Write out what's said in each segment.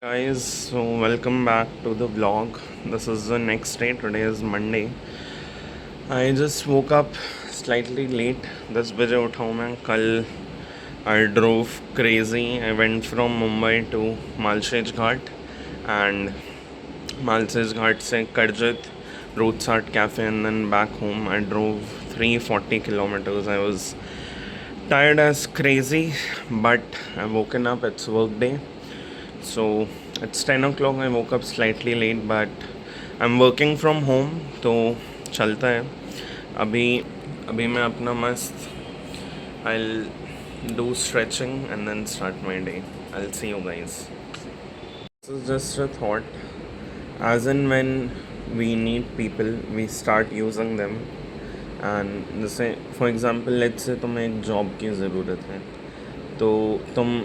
Guys, so welcome back to the vlog. This is the next day. Today is Monday. I just woke up slightly late. 10 बजे उठा हूँ मैं कल. I drove crazy. I went from Mumbai to Malsej Ghat and Malsej Ghat से Karjat Roadside Cafe and then back home. I drove 340 kilometers. I was tired as crazy, but I woken up. It's work day. So it's 10 o'clock. I woke up slightly late, but I'm working from home. तो चलता है. अभी अभी मैं अपना मस्त I'll do stretching and then start my day. I'll see you guys. This is just a thought. As in when we need people, we start using them. And जैसे for example, let's say तुम्हें एक job की ज़रूरत है, तो तुम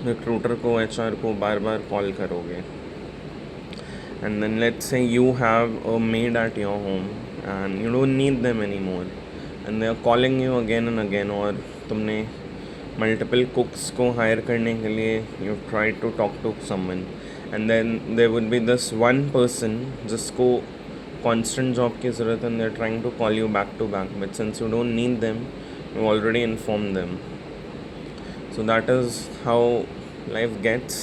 recruiter को HR को बार बार कॉल करोगे. And then let's say you have a maid at your home and you don't need them any more and they are calling you again and again. और तुमने मल्टीपल कुक्स को hire करने के लिए you try to talk to someone and then there would be this one person जिसको constant job की ज़रूरत है. They are trying to call you back to back, but since you don't need them you already inform them. So that is how life gets,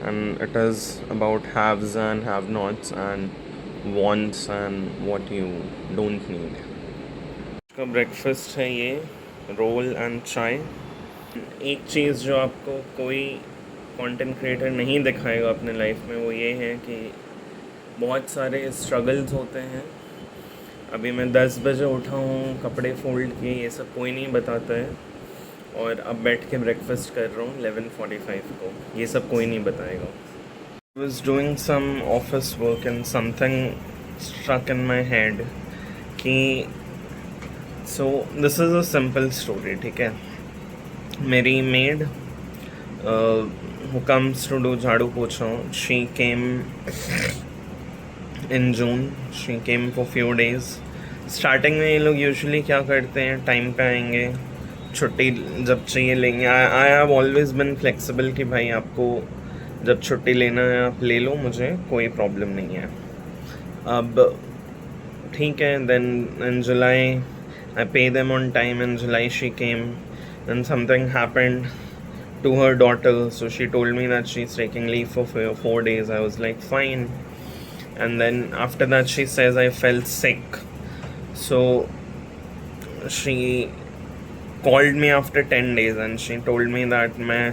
and it is about haves and have-nots and wants and what you don't need. का breakfast है ये role and चाय. एक चीज़ जो आपको कोई content creator नहीं दिखाएगा अपने लाइफ में वो ये है कि बहुत सारे स्ट्रगल्स होते हैं. अभी मैं 10 बजे उठा हूँ, कपड़े फोल्ड किए, ये सब कोई नहीं बताता है. और अब बैठ के ब्रेकफास्ट कर रहा हूँ 11:45 को, ये सब कोई नहीं बताएगा. I was doing some office work and something struck in my head कि so this is a simple story. ठीक है, मेरी maid who comes to do झाड़ू पोछा, she came in June. She came for few days. Starting में ये लोग usually क्या करते हैं, टाइम पे आएंगे, छुट्टी जब चाहिए लेंगे. I have always been flexible कि भाई आपको जब छुट्टी लेना है आप ले लो, मुझे कोई प्रॉब्लम नहीं है. अब ठीक है, then in July I pay them on time. In July she came and something happened to her daughter, so she told me that she's taking leave for 4 days. I was like fine, and then after that she says I felt sick, so she called me after 10 days and she told me that मैं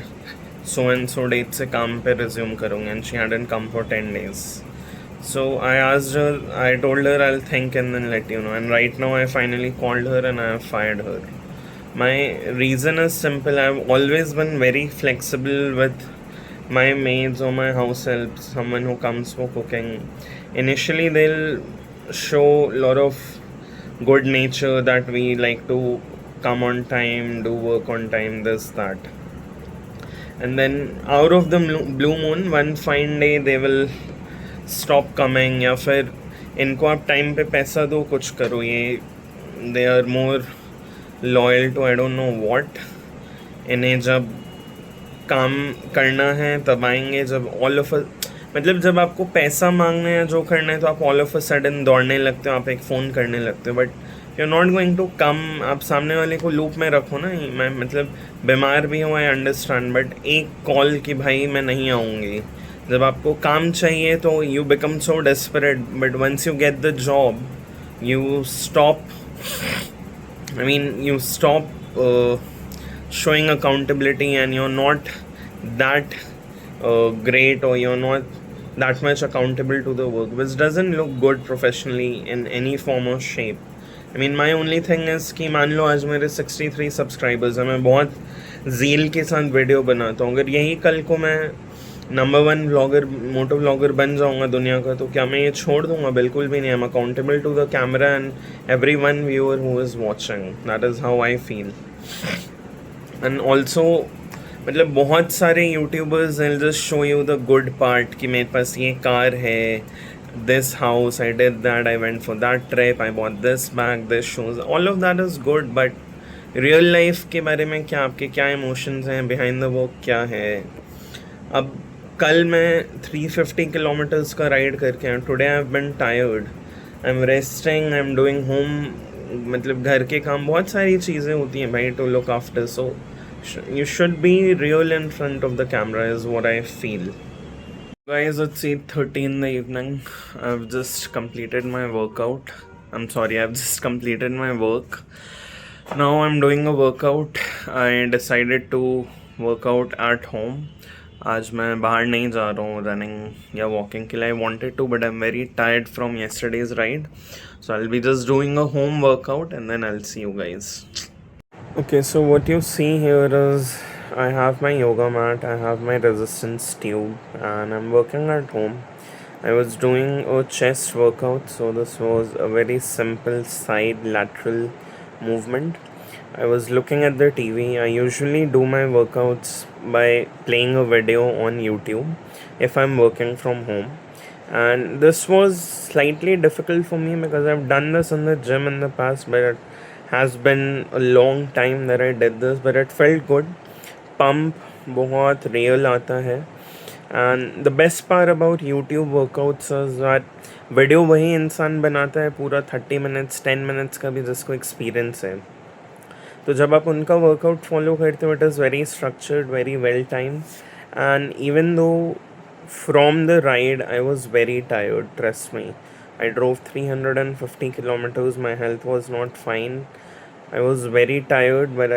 so and so date से काम पे resume करूँगी, and she hadn't come for 10 days. So I asked her, I told her I'll think and then let you know, and right now I finally called her and I have fired her. My reason is simple. I've always been very flexible with my maids or my house helps, someone who comes for cooking. Initially they'll show a lot of good nature, that we like to come on time, do work on time, this, that. And then out of the blue moon, one fine day they will stop coming, या फिर इनको आप time पे पैसा दो, कुछ करो. ये they are more loyal to I don't know what. इन्हें जब काम करना है तब आएंगे, जब ऑल ऑफ मतलब जब आपको पैसा मांगना है जो करना है तो आप ऑल ऑफ अ सडन दौड़ने लगते हो, आप एक फ़ोन करने लगते हो. But you are not going to come. आप सामने वाले को लूप में रखो ना. मैं मतलब बीमार भी हूँ, आई अंडरस्टैंड, बट एक कॉल कि भाई मैं नहीं आऊँगी. जब आपको काम चाहिए तो you become so desperate, but once you get the job you stop. I mean, you stop showing accountability and you're not that great, or you're not that much accountable to the work, which doesn't look good professionally in any form or shape. I mean, my only thing is कि मान लो आज मेरे 63 subscribers हैं, मैं बहुत zeal के साथ video बनाता हूँ. अगर यही कल को मैं नंबर 1 व्लॉगर, मोटो व्लॉगर बन जाऊंगा दुनिया का, तो क्या मैं ये छोड़ दूंगा? बिल्कुल भी नहीं. I am accountable to the camera and every one viewer who is watching. That is how I feel. And also मतलब बहुत सारे youtubers will just show you the good part कि मेरे पास ये कार है, this house, I did that, I went for that trip, I bought this bag, this shoes. All of that is good, but real life के बारे में क्या, आपके क्या इमोशंस हैं, बिहाइंड द वर्क क्या है. अब कल मैं 350 किलोमीटर्स का राइड करके आया. Today I have been tired. I am resting, I am doing home, मतलब घर के काम, बहुत सारी चीज़ें होती हैं भाई to look after. So you should be real in front of the camera is what I feel. Guys, it's 8:30 in the evening. I've just completed my workout. I'm sorry, I've just completed my work. Now I'm doing a workout. I decided to work out at home. आज मैं बाहर नहीं जा रहा हूँ running या walking के लिए. I wanted to, but I'm very tired from yesterday's ride. So I'll be just doing a home workout and then I'll see you guys. Okay, so what you see here is I have my yoga mat, I have my resistance tube, and I'm working at home. I was doing a chest workout, so this was a very simple side lateral movement. I was looking at the TV. I usually do my workouts by playing a video on YouTube if I'm working from home. And this was slightly difficult for me because I've done this in the gym in the past, but it has been a long time that I did this, but it felt good. Pump बहुत real आता है. And the best part about YouTube workouts is that video वही इंसान बनाता है पूरा 30 minutes 10 minutes का भी जिसको एक्सपीरियंस है. तो जब आप उनका वर्कआउट फॉलो करते हो, it is very structured, very well time. And even though from the ride I was very tired, trust me. I drove 350 kilometers. My health was not fine. I was very tired, but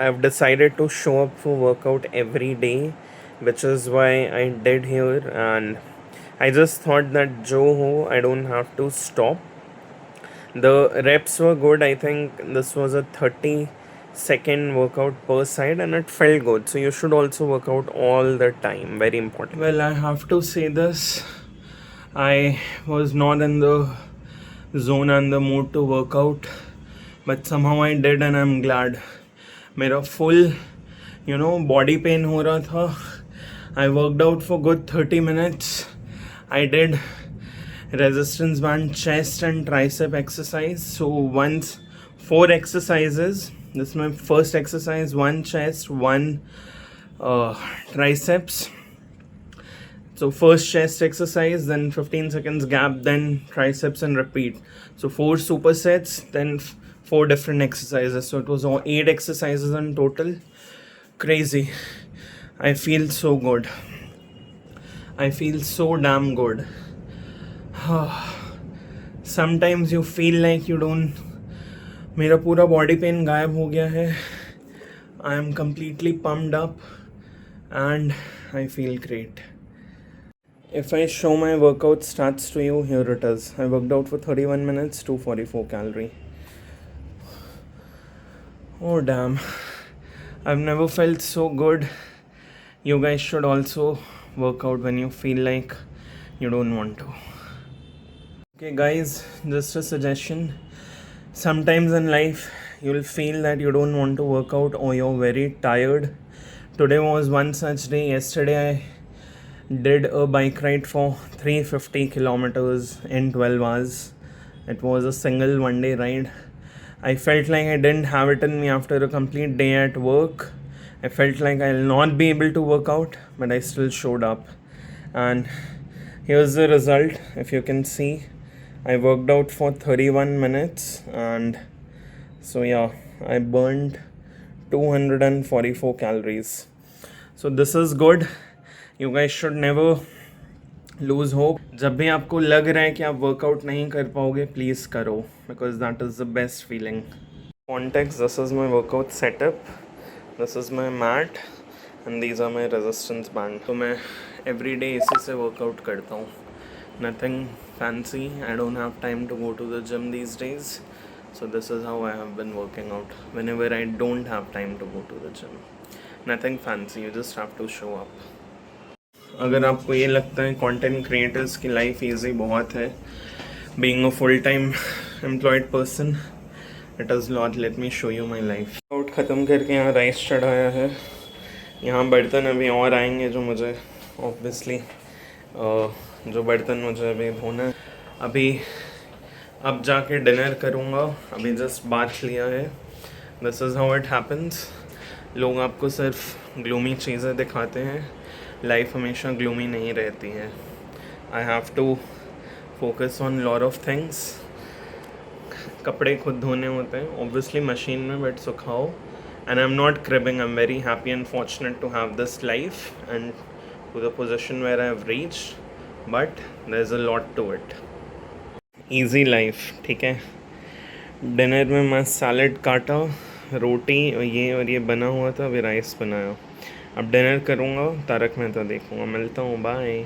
I've decided to show up for workout every day, which is why I did here. And I just thought that jo ho, I don't have to stop. The reps were good. I think this was a 30-second workout per side and it felt good. So you should also work out all the time. Very important. Well, I have to say this. I was not in the zone and the mood to work out, but somehow I did and I'm glad. मेरा full body pain हो रहा था. I worked out for good 30 minutes. I did resistance band chest and tricep exercise. So once 4 exercises. This is my first exercise. 1 chest, 1 triceps. So first chest exercise, then 15 seconds gap, then triceps and repeat. So 4 supersets, then 4 different exercises. So it was all 8 exercises in total. Crazy. I feel so good. I feel so damn good. Sometimes you feel like you don't. मेरा पूरा body pain गायब हो गया है. I am completely pumped up and I feel great. If I show my workout stats to you, here it is. I worked out for 31 minutes, 244 calorie. Oh damn. I've never felt so good. You guys should also work out when you feel like you don't want to. Okay guys, just a suggestion. Sometimes in life, you'll feel that you don't want to work out or you're very tired. Today was one such day. Yesterday I did a bike ride for 350 kilometers in 12 hours. It was a single one-day ride. I felt like I didn't have it in me after a complete day at work. I felt like I'll not be able to work out, but I still showed up. And here's the result. If you can see, I worked out for 31 minutes. And so yeah, I burned 244 calories. So this is good. You guys should never lose hope. जब भी आपको लग रहा है कि आप workout नहीं कर पाओगे, प्लीज़ करो, because that is the best feeling. Context, this is my workout setup. This is my mat and these are my resistance band. तो मैं every day इसी से workout करता हूँ. Nothing fancy. I don't have time to go to the gym these days. So this is how I have been working out whenever I don't have time to go to the gym. Nothing fancy. You just have to show up. अगर आपको ये लगता है content creators की life easy बहुत है, being a full time employed person, it is not. Let me show you my life. Out ख़त्म करके यहाँ राइस चढ़ाया है. यहाँ बर्तन अभी और आएंगे जो मुझे ऑब्वियसली जो बर्तन मुझे अभी धोना है. अभी अब जाके डिनर करूँगा. अभी जस्ट बात लिया है. This is how it happens. लोग आपको सिर्फ ग्लूमी चीज़ें दिखाते हैं लाइफ हमेशा ग्लूमी नहीं रहती है. I have to focus on lot of things. कपड़े खुद धोने होते हैं ऑब्वियसली मशीन में, बट सुखाओ. And I am not cribbing. I am very happy and fortunate to have this life and to the position where I have reached, but there is a lot to it. Easy life, ठीक है. Dinner में मस्त salad काटा, रोटी और ये बना हुआ था, अभी राइस बनाया. अब डिनर करूँगा, तारक मेहता देखूँगा. मिलता हूँ, बाय.